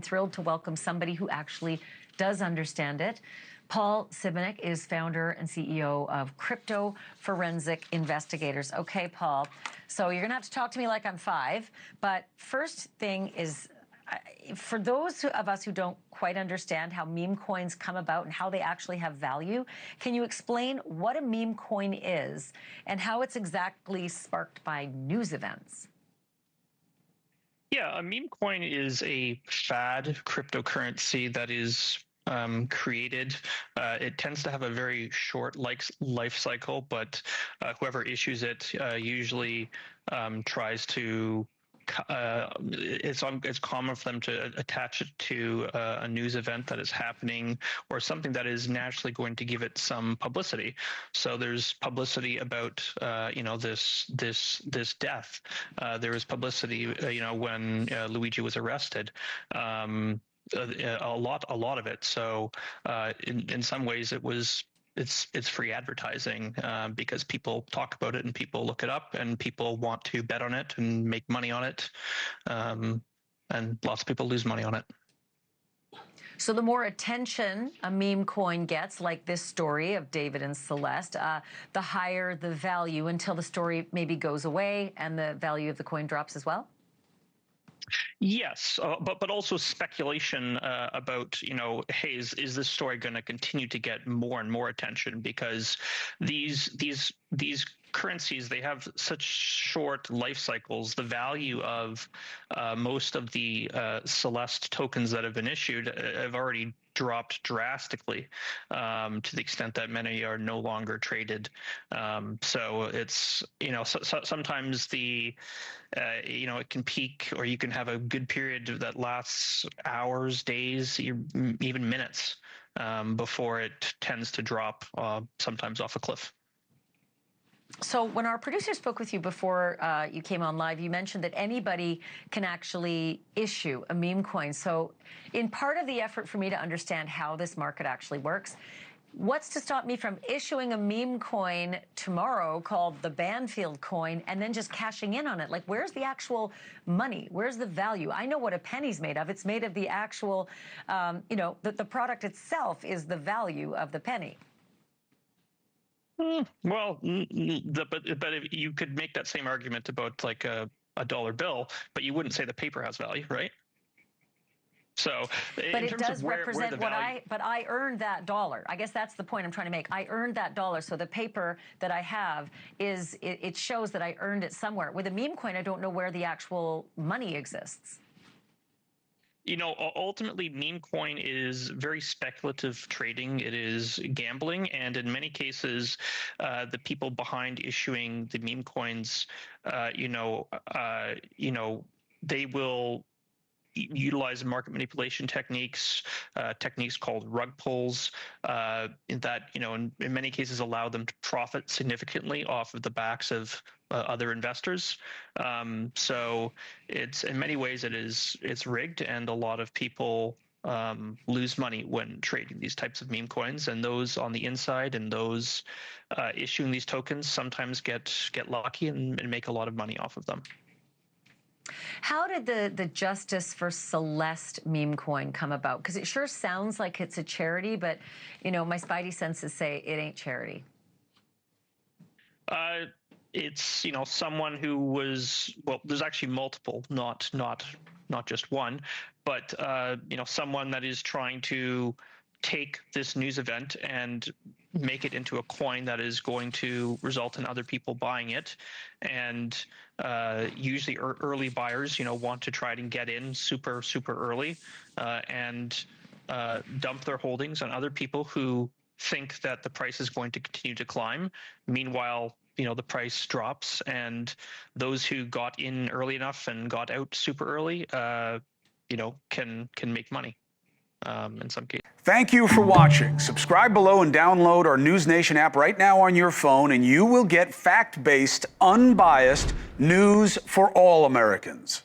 thrilled to welcome somebody who actually does understand it. Paul Sibenik is founder and CEO of Cryptoforensic Investigators. Okay, Paul, so you're gonna have to talk to me like I'm 5, but first thing is, for those of us who don't quite understand how meme coins come about and how they actually have value, can you explain what a meme coin is and how it's exactly sparked by news events? Yeah, a meme coin is a fad cryptocurrency that is created. It tends to have a very short life cycle, but whoever issues it usually tries to. It's common for them to attach it to a news event that is happening or something that is naturally going to give it some publicity. So there's publicity about this death. There was publicity when Luigi was arrested. A lot of it. So in some ways it's free advertising because people talk about it and people look it up and people want to bet on it and make money on it, and lots of people lose money on it. So the more attention a meme coin gets, like this story of David and Celeste, the higher the value until the story maybe goes away and the value of the coin drops as well? Yes, but also speculation about, hey, is this story going to continue to get more and more attention because these currencies, they have such short life cycles. The value of most of the Celeste tokens that have been issued have already dropped drastically to the extent that many are no longer traded. So it's, sometimes it can peak, or you can have a good period that lasts hours, days, even minutes before it tends to drop, sometimes off a cliff. So when our producer spoke with you before you came on live, you mentioned that anybody can actually issue a meme coin. So in part of the effort for me to understand how this market actually works, what's to stop me from issuing a meme coin tomorrow called the Banfield coin and then just cashing in on it? Like, where's the actual money? Where's the value? I know what a penny's made of. It's made of the actual, the product itself is the value of the penny. Well, but if you could make that same argument about like a dollar bill, but you wouldn't say the paper has value, right? So, but it does represent what I earned that dollar. I guess that's the point I'm trying to make. I earned that dollar, so the paper that I have it shows that I earned it somewhere. With a meme coin, I don't know where the actual money exists. Ultimately, meme coin is very speculative trading. It is gambling, and in many cases, the people behind issuing the meme coins, they will utilize market manipulation techniques called rug pulls that in many cases allow them to profit significantly off of the backs of other investors. So it's, in many ways, it's rigged, and a lot of people lose money when trading these types of meme coins, and those on the inside and those issuing these tokens sometimes get lucky and make a lot of money off of them. How did the Justice for Celeste meme coin come about? Because it sure sounds like it's a charity, but my spidey senses say it ain't charity. It's someone who was, well, there's actually multiple, not just one, but someone that is trying to take this news event and make it into a coin that is going to result in other people buying it. And usually early buyers, want to try and get in super early and dump their holdings on other people who think that the price is going to continue to climb. Meanwhile, the price drops, and those who got in early enough and got out super early, can make money in some cases. Thank you for watching. Subscribe below and download our NewsNation app right now on your phone, and you will get fact-based, unbiased news for all Americans.